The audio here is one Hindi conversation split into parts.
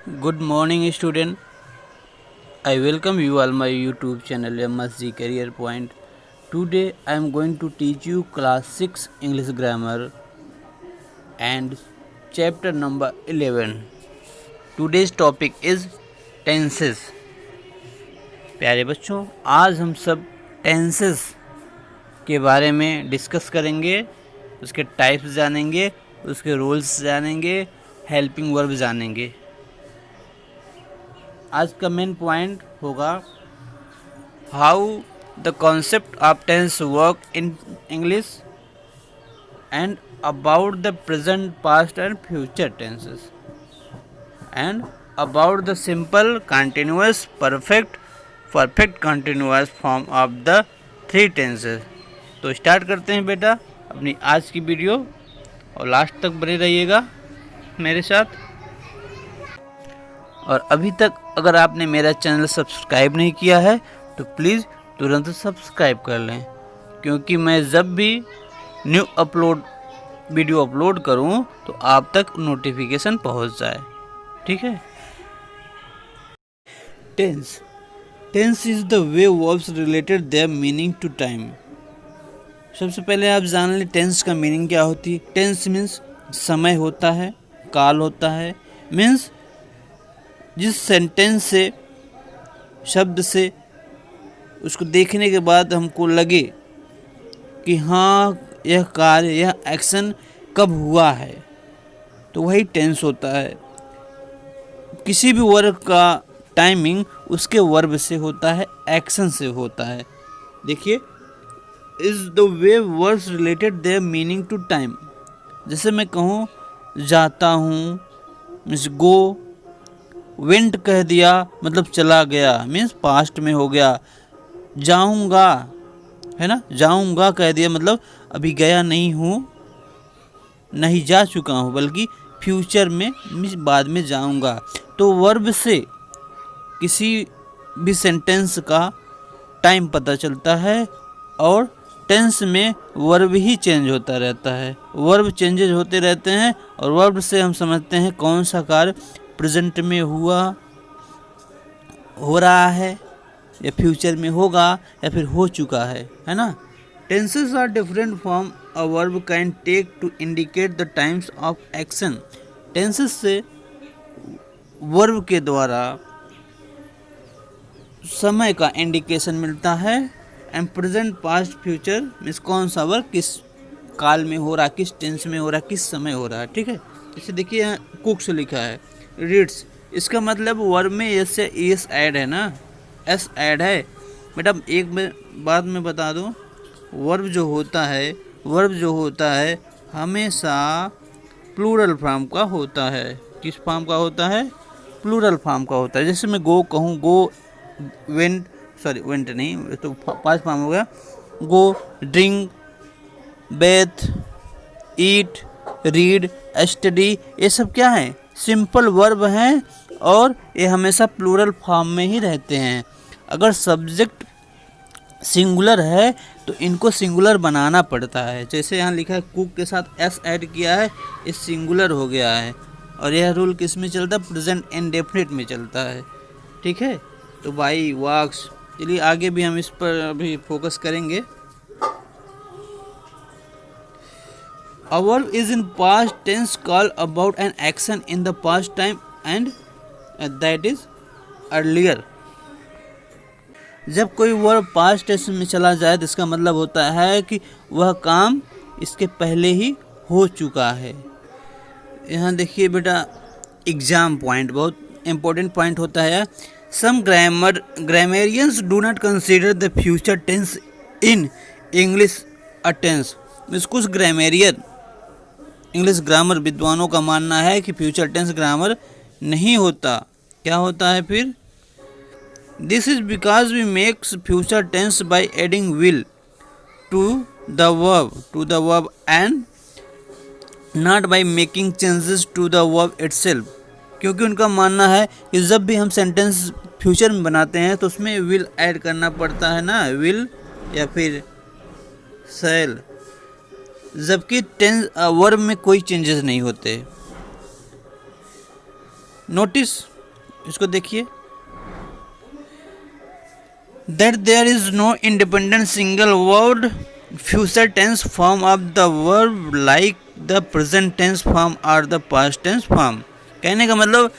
Good morning, student. I welcome you all my YouTube channel MSG Career Point. Today I am going to teach you class 6 English grammar and chapter number 11. Today's topic is tenses. प्यारे बच्चों, आज हम सब टेंसेस के बारे में डिस्कस करेंगे, उसके टाइप्स जानेंगे, उसके रूल्स जानेंगे, हेल्पिंग वर्ब जानेंगे। आज का मेन पॉइंट होगा how the concept of tense work in English and about the present past and future tenses and about the simple continuous perfect continuous form of the 3 tenses. तो स्टार्ट करते हैं बेटा अपनी आज की वीडियो, और लास्ट तक बने रहिएगा मेरे साथ। और अभी तक अगर आपने मेरा चैनल सब्सक्राइब नहीं किया है तो प्लीज़ तुरंत सब्सक्राइब कर लें, क्योंकि मैं जब भी न्यू वीडियो अपलोड करूं तो आप तक नोटिफिकेशन पहुंच जाए। ठीक है। Tense is the way verbs related their meaning to time. सबसे पहले आप जान लें टेंस का मीनिंग क्या होती है। टेंस मीन्स समय होता है, काल होता है। मीन्स जिस सेंटेंस से, शब्द से उसको देखने के बाद हमको लगे कि हाँ यह कार्य, यह एक्शन कब हुआ है, तो वही टेंस होता है। किसी भी वर्ब का टाइमिंग उसके वर्ब से होता है, एक्शन से होता है। देखिए, is the way words related their meaning to time. जैसे मैं कहूँ जाता हूँ, मीन्स गो। वेंट कह दिया मतलब चला गया, मीन्स पास्ट में हो गया। जाऊंगा है ना, जाऊंगा कह दिया मतलब अभी गया नहीं हूँ, नहीं जा चुका हूँ, बल्कि फ्यूचर में मीन्स बाद में जाऊंगा। तो वर्ब से किसी भी सेंटेंस का टाइम पता चलता है, और टेंस में वर्ब ही चेंज होता रहता है। वर्ब चेंजेज होते रहते हैं, और वर्ब से हम समझते हैं कौन सा कार्य प्रेजेंट में हो रहा है, या फ्यूचर में होगा, या फिर हो चुका है ना। Tenses are different form a verb can take to indicate the times of action. Tenses से वर्ब के द्वारा समय का इंडिकेशन मिलता है, and present past future means कौन सा वर्ब किस काल में हो रहा, किस टेंस में हो रहा, किस समय हो रहा है। ठीक है। इसे देखिए यहाँ कुक से लिखा है रीड्स, इसका मतलब वर्ब में एस से एस ऐड है ना, एस ऐड है। बेटा एक बात मैं बता दूं, वर्ब जो होता है हमेशा प्लूरल फॉर्म का होता है। किस फॉर्म का होता है? प्लूरल फॉर्म का होता है। जैसे मैं गो कहूँ, गो, वेंट नहीं तो 5 फॉर्म हो गया। गो, ड्रिंक, बेथ, ईट, रीड, स्टडी, ये सब क्या है? सिंपल वर्ब हैं, और ये हमेशा प्लूरल फॉर्म में ही रहते हैं। अगर सब्जेक्ट सिंगुलर है तो इनको सिंगुलर बनाना पड़ता है। जैसे यहाँ लिखा है कुक के साथ एस ऐड किया है, ये सिंगुलर हो गया है। और यह रूल किस में चलता है? प्रेजेंट इंडेफिनिट में चलता है। ठीक है। तो बाई वॉक्स, चलिए आगे भी हम इस पर अभी फोकस करेंगे। A verb is in past tense called about an action in the past time and that is earlier. जब कोई वर्ब पास्ट टेंस में चला जाए तो इसका मतलब होता है कि वह काम इसके पहले ही हो चुका है। यहाँ देखिए बेटा एग्जाम पॉइंट, बहुत इम्पोर्टेंट पॉइंट होता है। Some grammarians do not consider the future tense in English a tense. कुछ ग्रामेरियन, इंग्लिश ग्रामर विद्वानों का मानना है कि फ्यूचर टेंस ग्रामर नहीं होता। क्या होता है फिर? This is because we makes future tense by adding will to the verb and not by making changes to the verb itself. क्योंकि उनका मानना है कि जब भी हम सेंटेंस फ्यूचर में बनाते हैं तो उसमें विल ऐड करना पड़ता है ना, विल या फिर शैल, जबकि टेंस वर्ब में कोई चेंजेस नहीं होते। नोटिस, इसको देखिए, that there is no independent single word future tense form of the verb like the present tense form और द पास्ट टेंस फॉर्म। कहने का मतलब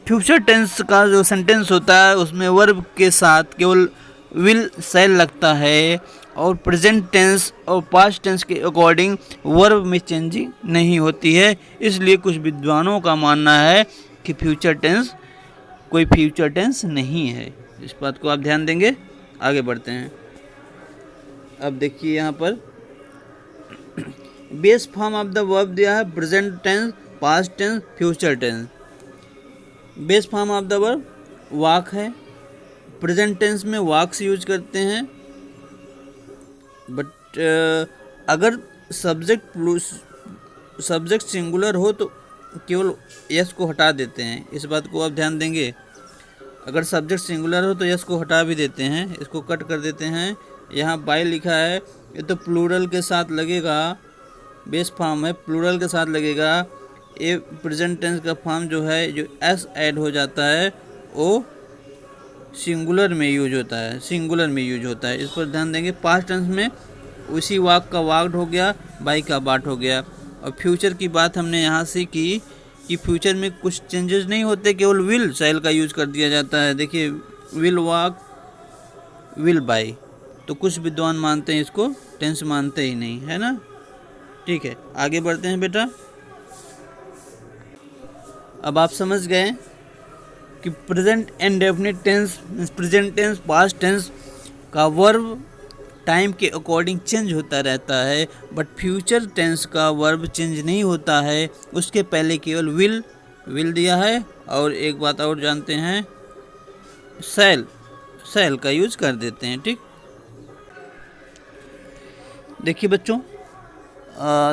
फ्यूचर टेंस का जो सेंटेंस होता है उसमें वर्ब के साथ केवल विल शैल लगता है, और प्रेजेंट टेंस और पास्ट टेंस के अकॉर्डिंग वर्ब में चेंजिंग नहीं होती है। इसलिए कुछ विद्वानों का मानना है कि फ्यूचर टेंस कोई फ्यूचर टेंस नहीं है। इस बात को आप ध्यान देंगे। आगे बढ़ते हैं। अब देखिए यहाँ पर base form of the verb दिया है present tense, past tense, future tense. Base form of the verb walk है, प्रेजेंट टेंस में वाक्स यूज करते हैं, बट अगर सब्जेक्ट सिंगुलर हो तो केवल यस को हटा देते हैं। इस बात को आप ध्यान देंगे। अगर सब्जेक्ट सिंगुलर हो तो यस को हटा भी देते हैं, इसको कट कर देते हैं। यहाँ बाय लिखा है, ये तो प्लूरल के साथ लगेगा, बेस फॉर्म है, प्लूरल के साथ लगेगा। ये प्रेजेंट टेंस का फॉर्म जो है, जो एस ऐड हो जाता है वो सिंगुलर में यूज होता है, सिंगुलर में यूज होता है। इस पर ध्यान देंगे। पास्ट टेंस में उसी वाक का वाक्ड हो गया, बाई का बाट हो गया। और फ्यूचर की बात हमने यहाँ से की कि फ्यूचर में कुछ चेंजेस नहीं होते, केवल विल शैल का यूज कर दिया जाता है। देखिए, विल वॉक, विल बाई। तो कुछ विद्वान मानते हैं इसको, टेंस मानते ही नहीं, है ना। ठीक है, आगे बढ़ते हैं बेटा। अब आप समझ गए कि present indefinite tense, present tense, past tense का वर्ब टाइम के अकॉर्डिंग चेंज होता रहता है, बट फ्यूचर टेंस का वर्ब चेंज नहीं होता है। उसके पहले केवल विल दिया है, और एक बात और जानते हैं, शैल का यूज कर देते हैं। ठीक, देखिए बच्चों,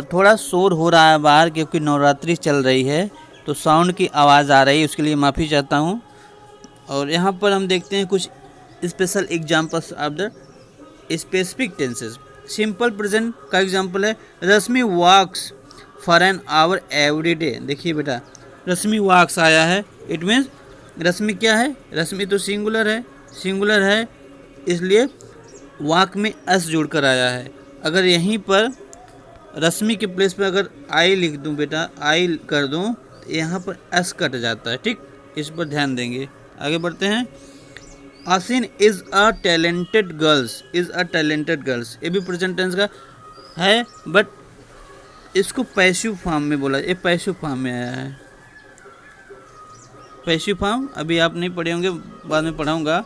थोड़ा शोर हो रहा है बाहर क्योंकि नवरात्रि चल रही है, तो साउंड की आवाज़ आ रही है, उसके लिए माफ़ी चाहता हूँ। और यहाँ पर हम देखते हैं कुछ special examples of the specific tenses. Simple present का एग्जाम्पल है, Rashmi walks for an hour every day. देखिए बेटा, रश्मि वॉक्स आया है, इट मीन्स रश्मि क्या है, रश्मि तो सिंगुलर है, इसलिए वॉक में एस जोड़कर आया है। अगर यहीं पर रश्मि के प्लेस पर अगर आई लिख दूं बेटा, आई कर दूं, तो यहाँ पर एस कट जाता है। ठीक, इस पर ध्यान देंगे। आगे बढ़ते हैं। आसिन इज़ अ टैलेंटेड गर्ल्स, ये भी प्रेजेंट टेंस का है, बट इसको पैसिव फॉर्म में बोला, ये पैसिव फॉर्म में आया है। पैसिव फॉर्म अभी आप नहीं पढ़े होंगे, बाद में पढ़ाऊँगा।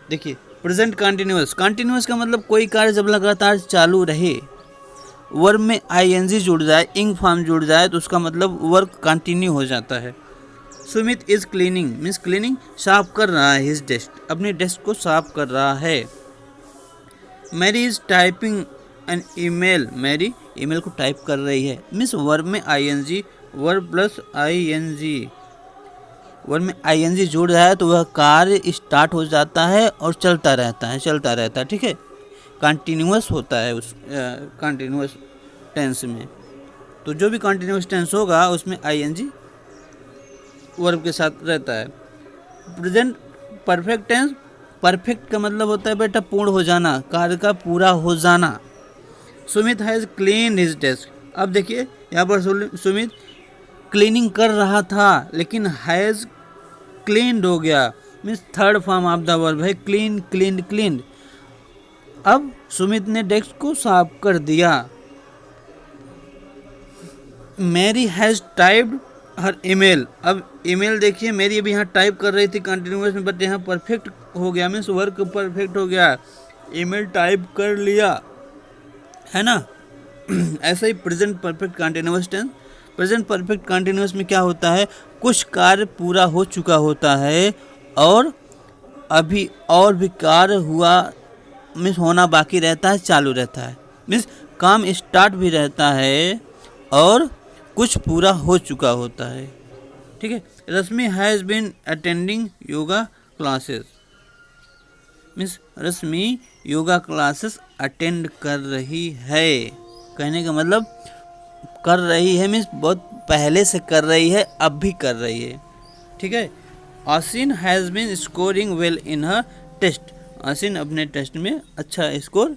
देखिए, प्रेजेंट कंटिन्यूअस का मतलब कोई कार्य जब लगातार चालू रहे, वर्ब में आईएनजी जुड़ जाए, इंग फॉर्म जुड़ जाए, तो उसका मतलब वर्क कंटिन्यू हो जाता है। Sumit is cleaning means cleaning, साफ कर रहा है, हिज डेस्क, अपने डेस्क को साफ कर रहा है। Mary is typing an email, Mary email को टाइप कर रही है, मीन्स वर्ब में ING, verb plus ING, verb में आईएनजी जुड़ रहा है तो वह कार्य स्टार्ट हो जाता है और चलता रहता है। ठीक है, कंटिन्यूअस होता है उस कंटिन्यूअस टेंस में। तो जो भी कंटिन्यूअस टेंस होगा उसमें आईएनजी वर्ब के साथ रहता है। प्रेजेंट परफेक्ट टेंस, परफेक्ट का मतलब होता है बेटा पूर्ण हो जाना, कार्य का पूरा हो जाना। Sumit has clean his desk, अब देखिए यहाँ पर सुमित क्लीनिंग कर रहा था लेकिन हैज़ क्लीन्ड हो गया, means third form of the verb है क्लीन्ड। अब सुमित ने डेस्क को साफ कर दिया। Mary has typed her email, अब ईमेल देखिए, मेरी अभी यहाँ टाइप कर रही थी कंटिन्यूअस में, बट यहाँ परफेक्ट हो गया, मीन्स वर्क परफेक्ट हो गया, ईमेल टाइप कर लिया, है ना। ऐसा ही present perfect continuous tense, present perfect continuous में क्या होता है, कुछ कार्य पूरा हो चुका होता है और अभी और भी कार्य हुआ, मीन्स होना बाकी रहता है, चालू रहता है, मीन्स काम स्टार्ट भी रहता है और कुछ पूरा हो चुका होता है। ठीक है, Rashmi has been attending yoga classes, means Rashmi yoga classes attend कर रही है। कहने का मतलब कर रही है मीन्स बहुत पहले से कर रही है, अब भी कर रही है, ठीक है। Asin has been scoring well in her test. Asin अपने टेस्ट में अच्छा स्कोर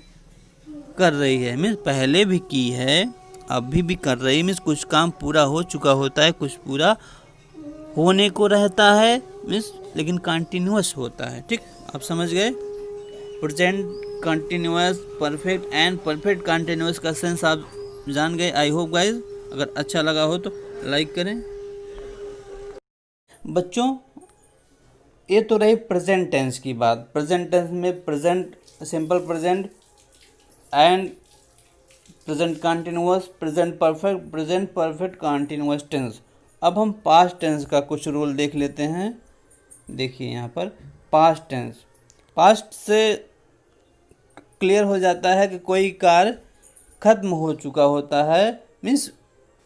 कर रही है, मीन्स पहले भी की है, अभी भी कर रही है। मीन्स कुछ काम पूरा हो चुका होता है, कुछ पूरा होने को रहता है, मीन्स लेकिन कंटिन्यूअस होता है, ठीक। आप समझ गए। Present continuous, perfect and perfect continuous का सेंस आप जान गए। आई होप गाइज, अगर अच्छा लगा हो तो लाइक करें। बच्चों, ये तो रही प्रेजेंट टेंस की बात। प्रेजेंट टेंस में present, simple present and present continuous, present perfect, present perfect continuous tense. अब हम पास्ट टेंस का कुछ रूल देख लेते हैं। देखिए यहाँ पर पास्ट टेंस, पास्ट से क्लियर हो जाता है कि कोई कार्य खत्म हो चुका होता है, मीन्स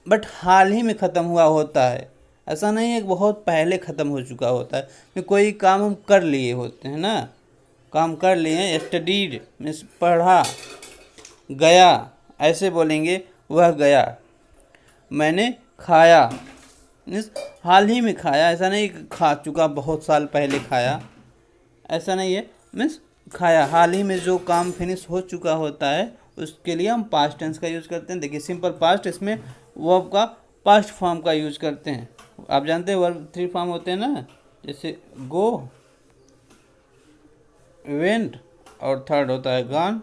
बट हाल ही में ख़त्म हुआ होता है। ऐसा नहीं है कि बहुत पहले ख़त्म हो चुका होता है। कि कोई काम हम कर लिए होते हैं ना, काम कर लिए, स्टडीड मीन्स पढ़ा, गया ऐसे बोलेंगे, वह गया। मैंने खाया मीन्स हाल ही में खाया, ऐसा नहीं खा चुका बहुत साल पहले खाया, ऐसा नहीं है। मीन्स खाया, हाल ही में जो काम फिनिश हो चुका होता है उसके लिए हम पास्ट टेंस का यूज़ करते हैं। देखिए सिंपल पास्ट, इसमें वर्ब का पास्ट फॉर्म का यूज़ करते हैं। आप जानते हैं वर्ब 3 फॉर्म होते हैं ना, जैसे गो, वेंट और थर्ड होता है गॉन।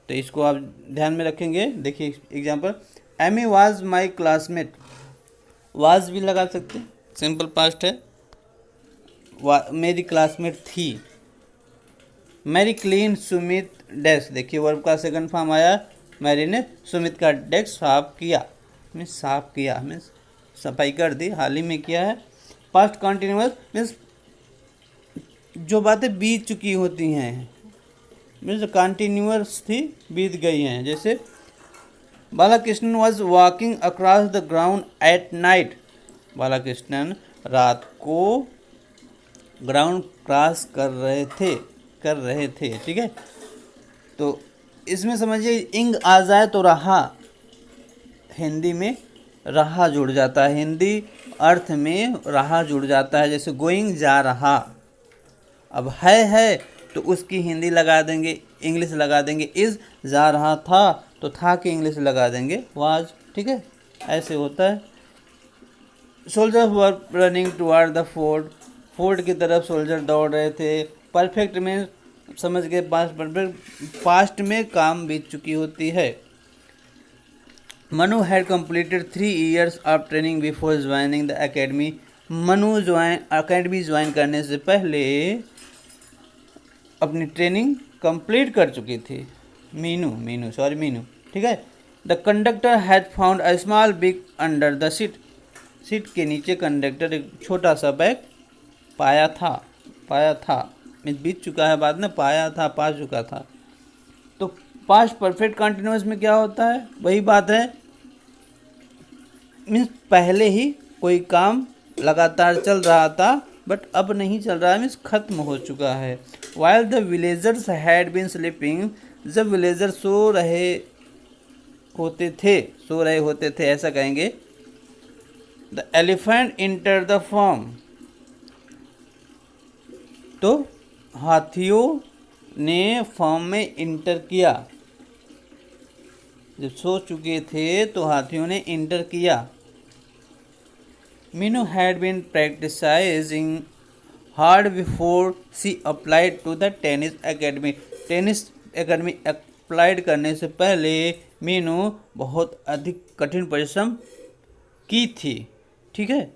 तो इसको आप ध्यान में रखेंगे। देखिए example, Amy was my classmate. Was भी लगा सकते हैं, सिंपल पास्ट है। मेरी क्लासमेट थी। Mary clean Sumit desk. देखिए वर्ब का सेकंड फॉर्म आया, मैरी ने सुमित का डेस्क साफ किया। मीन्स साफ किया मीन्स सफाई कर दी, हाल ही में किया है। पास्ट कंटिन्यूअस मीन्स जो बातें बीत चुकी होती हैं, मीन्स कंटिन्यूअस थी, बीत गई हैं। जैसे Balakrishnan was walking across the ground at night. Balakrishnan रात को ग्राउंड क्रॉस कर रहे थे, ठीक है। तो इसमें समझिए इंग आ जाए तो रहा, हिंदी में रहा जुड़ जाता है, हिंदी अर्थ में रहा जुड़ जाता है। जैसे गोइंग जा रहा, अब है तो उसकी हिंदी लगा देंगे, इंग्लिश लगा देंगे। इज जा रहा था तो था की इंग्लिश लगा देंगे वाज, ठीक है। ऐसे होता है। Soldier were running toward the fort. Fort की तरफ सोल्जर दौड़ रहे थे। परफेक्ट में समझ गए, पास्ट परफेक्ट, पास्ट में काम बीत चुकी होती है। Manu had completed 3 years of training before joining the academy। Manu academy join करने से पहले अपनी ट्रेनिंग कंप्लीट कर चुकी थी। मीनू, ठीक है। The conductor had found a small big under the seat. Seat के नीचे कंडक्टर एक छोटा सा बैग पाया था मीन्स बीत चुका है, बाद में पाया था, पा चुका था। तो पास्ट परफेक्ट कंटिन्यूअस में क्या होता है, वही बात है, मीन्स पहले ही कोई काम लगातार चल रहा था बट अब नहीं चल रहा है, मीन्स खत्म हो चुका है। While the villagers had been sleeping. जब विलेजर सो रहे होते थे, ऐसा कहेंगे। The elephant enter the farm. तो हाथियों ने फार्म में इंटर किया। जब सो चुके थे तो हाथियों ने इंटर किया। Meenu had been practising hard before she applied to the tennis academy. Tennis academy applied करने से पहले मीनू बहुत अधिक कठिन परिश्रम की थी, ठीक है।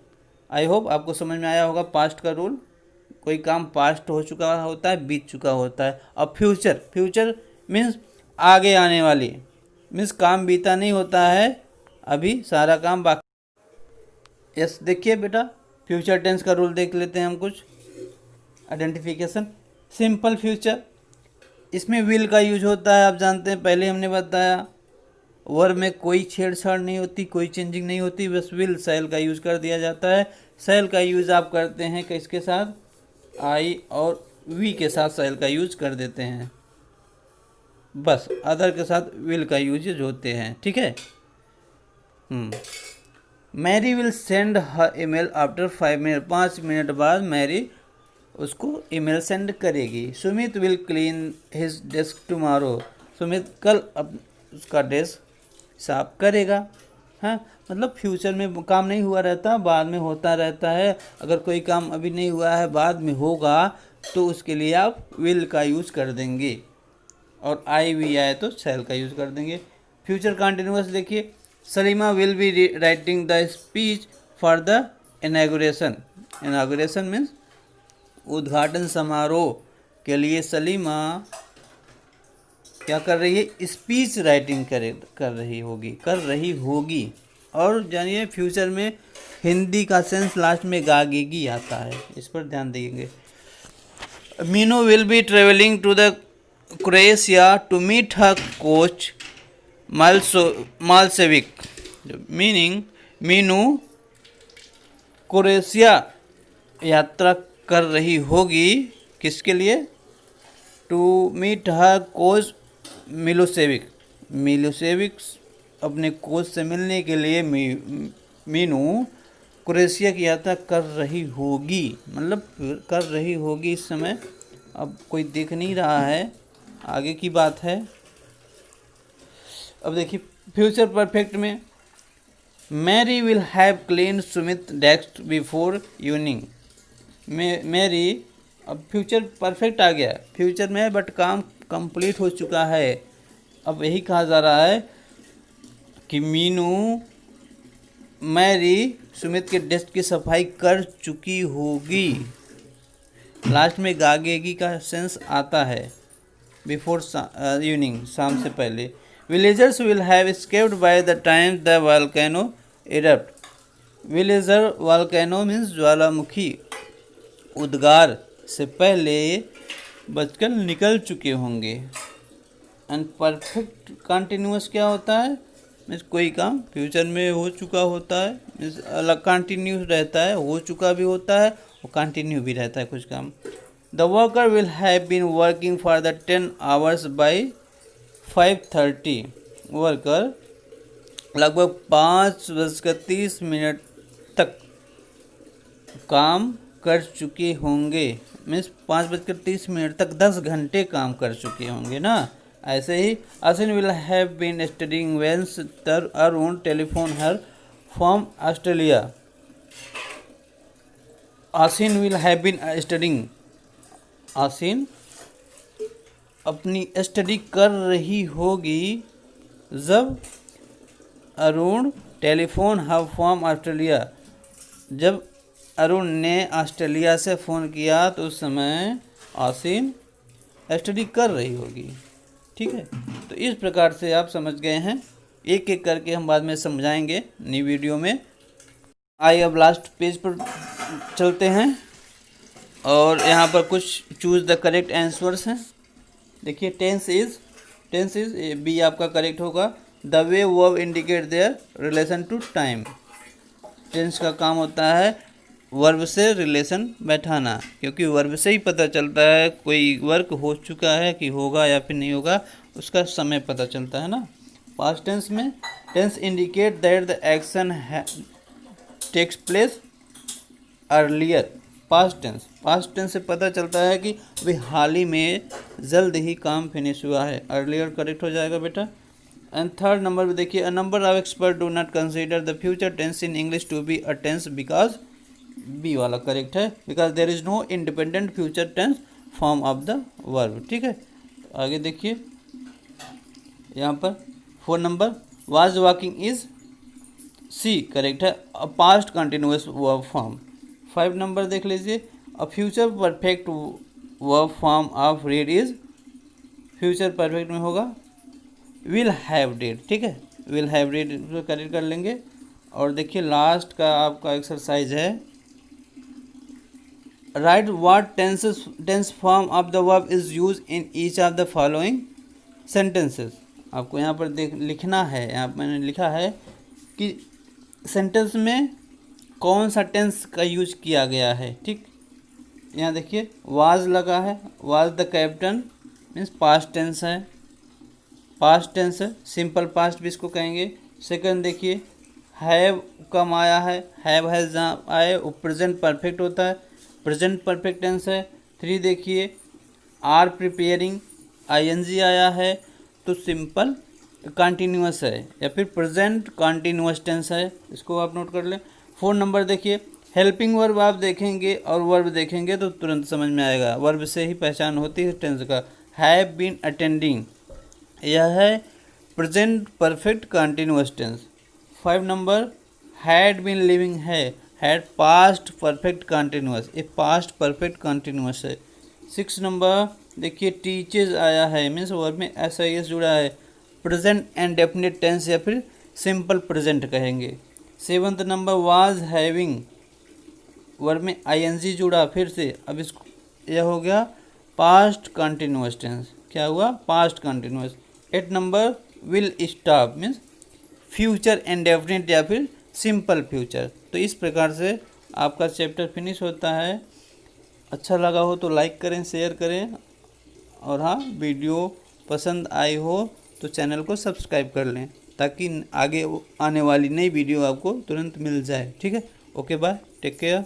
आई होप आपको समझ में आया होगा पास्ट का रूल। कोई काम पास्ट हो चुका होता है, बीत चुका होता है। अब फ्यूचर मीन्स आगे आने वाली, मीन्स काम बीता नहीं होता है, अभी सारा काम बाकी। यस, देखिए बेटा फ्यूचर टेंस का रूल देख लेते हैं हम कुछ। आइडेंटिफिकेशन, सिंपल फ्यूचर, इसमें विल का यूज होता है, आप जानते हैं, पहले हमने बताया। वर्ब में कोई छेड़छाड़ नहीं होती, कोई चेंजिंग नहीं होती, बस विल शैल का यूज कर दिया जाता है। शैल का यूज आप करते हैं किसके साथ, आई और वी के साथ शैल का यूज कर देते हैं, बस अदर के साथ विल का यूज होते हैं, ठीक है। Mary will send her email after 5 minute, 5 minute बाद मैरी उसको ईमेल सेंड करेगी। Sumit will clean his desk tomorrow, Sumit कल उसका डेस्क साफ करेगा। हाँ, मतलब फ्यूचर में काम नहीं हुआ रहता, बाद में होता रहता है। अगर कोई काम अभी नहीं हुआ है, बाद में होगा, तो उसके लिए आप विल का यूज़ कर देंगे, और आई वी आए तो शैल का यूज़ कर देंगे। फ्यूचर कंटिन्यूअस देखिए, Salima will be writing the speech for the inauguration. Inauguration means उद्घाटन समारोह के लिए सलीमा क्या कर रही है, स्पीच राइटिंग कर रही होगी। और जानिए फ्यूचर में हिंदी का सेंस लास्ट में गागेगी आता है, इस पर ध्यान देंगे। Meenu will be travelling to the Croatia to meet her coach Malsevic, meaning Meenu Croatia यात्रा कर रही होगी, किसके लिए, to meet her coach Milosevic अपने कोच से मिलने के लिए मीनू क्रोएशिया की यात्रा कर रही होगी, मतलब कर रही होगी इस समय, अब कोई दिख नहीं रहा है, आगे की बात है। अब देखिए फ्यूचर परफेक्ट में, Mary will have clean Sumit desk before evening. Mary, अब फ्यूचर परफेक्ट आ गया, फ्यूचर में है बट काम कंप्लीट हो चुका है। अब यही कहा जा रहा है कि मैरी सुमित के डेस्क की सफाई कर चुकी होगी। लास्ट में गागेगी का सेंस आता है, बिफोर इवनिंग, शाम से पहले। Villagers will have escaped by the time the volcano erupt. Villager, volcano means ज्वालामुखी, उद्गार से पहले बचकर निकल चुके होंगे। एंड परफेक्ट कंटिन्यूअस क्या होता है, मीन्स कोई काम फ्यूचर में हो चुका होता है, मीन्स अलग कंटिन्यूस रहता है, हो चुका भी होता है और कंटिन्यू भी रहता है कुछ काम। The worker will have been working for the 10 hours by 5:30। Worker लगभग 5:30 तक काम कर चुके होंगे, मीन्स 5:30 तक 10 घंटे काम कर चुके होंगे ना। ऐसे ही Asin will have been studying when Arun telephone her from Australia. Asin will have been studying, Asin अपनी स्टडी कर रही होगी जब Arun telephone her from Australia, जब अरुण ने ऑस्ट्रेलिया से फ़ोन किया तो उस समय आसिन स्टडी कर रही होगी। ठीक है, तो इस प्रकार से आप समझ गए हैं, एक एक करके हम बाद में समझाएंगे नई वीडियो में। आइए अब लास्ट पेज पर चलते हैं और यहाँ पर कुछ चूज़ द करेक्ट आंसर्स हैं। देखिए टेंस इज बी आपका करेक्ट होगा। The way verb indicate their relation to time. Tense का काम होता है वर्ब से रिलेशन बैठाना, क्योंकि वर्ब से ही पता चलता है कोई वर्क हो चुका है कि होगा या फिर नहीं होगा, उसका समय पता चलता है ना। पास्ट टेंस में tense indicate that the action takes place earlier. Past tense से पता चलता है कि अभी हाल ही में जल्द ही काम फिनिश हुआ है, अर्लियर करेक्ट हो जाएगा बेटा। एंड थर्ड नंबर पे देखिए, a number of expert do not consider the future tense in English to be a tense because, B वाला करेक्ट है, because there is no independent future tense form of the verb. ठीक है, आगे देखिए यहाँ पर 4 number, was walking is C correct है, a past continuous verb form. 5 number देख लीजिए, a future perfect verb form of read is, future perfect में होगा विल हैव डिड। ठीक है, विल हैव डिड करेक्ट कर लेंगे। और देखिए लास्ट का आपका एक्सरसाइज है, write what tense form of the verb is use in each of the following sentences. आपको यहाँ पर लिखना है, यहाँ मैंने लिखा है कि सेंटेंस में कौन सा टेंस का यूज किया गया है। ठीक, यहाँ देखिए वाज लगा है, was the captain means past tense है, पास्ट टेंस है, सिंपल पास्ट भी इसको कहेंगे। सेकंड देखिए हैव कम आया है, हैव हैज़ जहाँ आए वो प्रेजेंट परफेक्ट होता है, प्रेजेंट परफेक्ट टेंस है। 3 देखिए, आर प्रिपेयरिंग आईएनजी आया है तो सिंपल कंटिन्यूअस है या फिर प्रेजेंट कंटिन्यूअस टेंस है, इसको आप नोट कर लें। 4 नंबर देखिए, हेल्पिंग वर्ब आप देखेंगे और वर्ब देखेंगे तो तुरंत समझ में आएगा, वर्ब से ही पहचान होती है टेंस का। हैव बीन अटेंडिंग, यह है present perfect continuous tense. 5 number, had been living है, हैड पास्ट परफेक्ट कंटिन्यूअस, ये पास्ट परफेक्ट कंटिन्यूअस है। 6 नंबर देखिए, टीचर्स आया है मीन्स वर्ब में एस आई एस जुड़ा है, प्रेजेंट एंड डेफिनेट टेंस या फिर सिंपल प्रेजेंट कहेंगे। 7th number, was having, verb में आईएनजी जुड़ा फिर से, अब इसको यह हो गया पास्ट कंटिन्यूअस टेंस, क्या हुआ past continuous. 8 number, will stop means future indefinite या फिर सिंपल फ्यूचर। तो इस प्रकार से आपका चैप्टर फिनिश होता है। अच्छा लगा हो तो लाइक करें, शेयर करें, और हाँ वीडियो पसंद आई हो तो चैनल को सब्सक्राइब कर लें ताकि आगे आने वाली नई वीडियो आपको तुरंत मिल जाए। ठीक है, ओके बाय, टेक केयर।